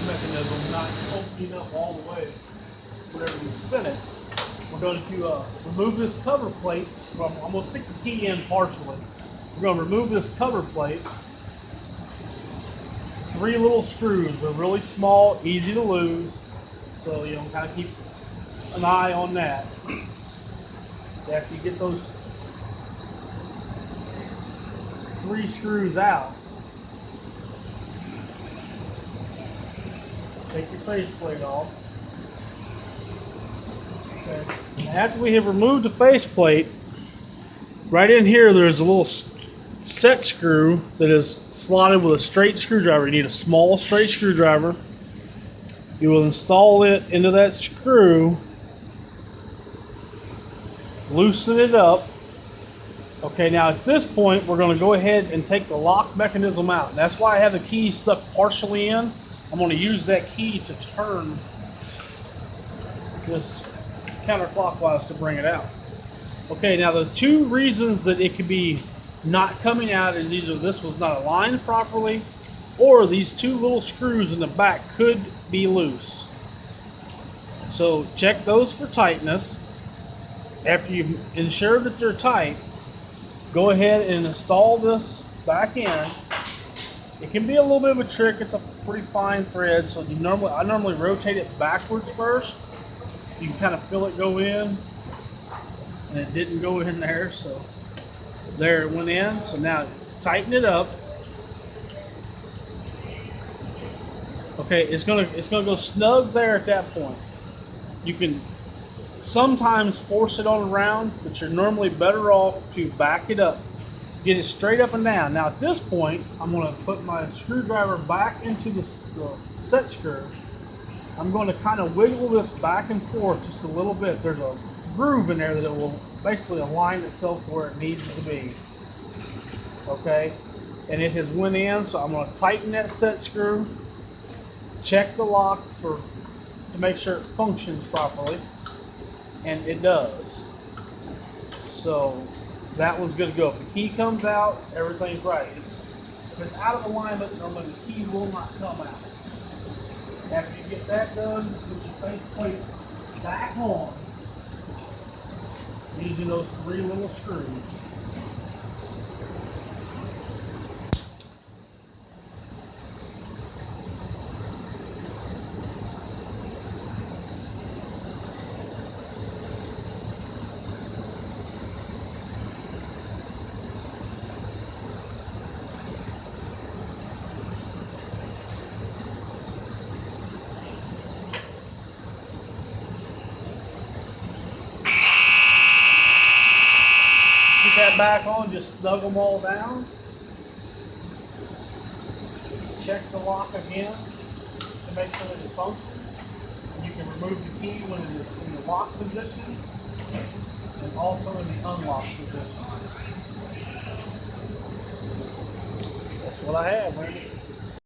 mechanism not opening up all the way whenever you spin it, we're going to remove this cover plate from, I'm going to stick the key in partially. We're going to remove this cover plate. 3 little screws. They're really small, easy to lose. So, you know, kind of keep an eye on that. After you get those 3 screws out, take your faceplate off. Okay. And after we have removed the faceplate, right in here there's a little set screw that is slotted with a straight screwdriver. You need a small straight screwdriver. You will install it into that screw, loosen it up. Okay, now at this point we're going to go ahead and take the lock mechanism out. And that's why I have the key stuck partially in. I'm going to use that key to turn this counterclockwise to bring it out. Okay, now the 2 reasons that it could be not coming out is either this was not aligned properly, or these 2 little screws in the back could be loose. So check those for tightness. After you've ensured that they're tight, go ahead and install this back in. It can be a little bit of a trick. It's a pretty fine thread, so I normally rotate it backwards first. You can kind of feel it go in, and it didn't go in there, so there it went in. So now tighten it up. Okay, it's gonna go snug there at that point. You can sometimes force it on around, but you're normally better off to back it up. Get it straight up and down. Now at this point, I'm going to put my screwdriver back into the set screw. I'm going to kind of wiggle this back and forth just a little bit. There's a groove in there that it will basically align itself to where it needs to be. Okay, and it has went in, so I'm going to tighten that set screw. Check the lock to make sure it functions properly, and it does. So that one's good to go. If the key comes out, everything's right. If it's out of alignment, normally the key will not come out. After you get that done, put your faceplate back on using those 3 little screws. Get that back on, just snug them all down. Check the lock again to make sure that it functions. And you can remove the key when it is in the lock position and also in the unlock position. That's what I have, Randy.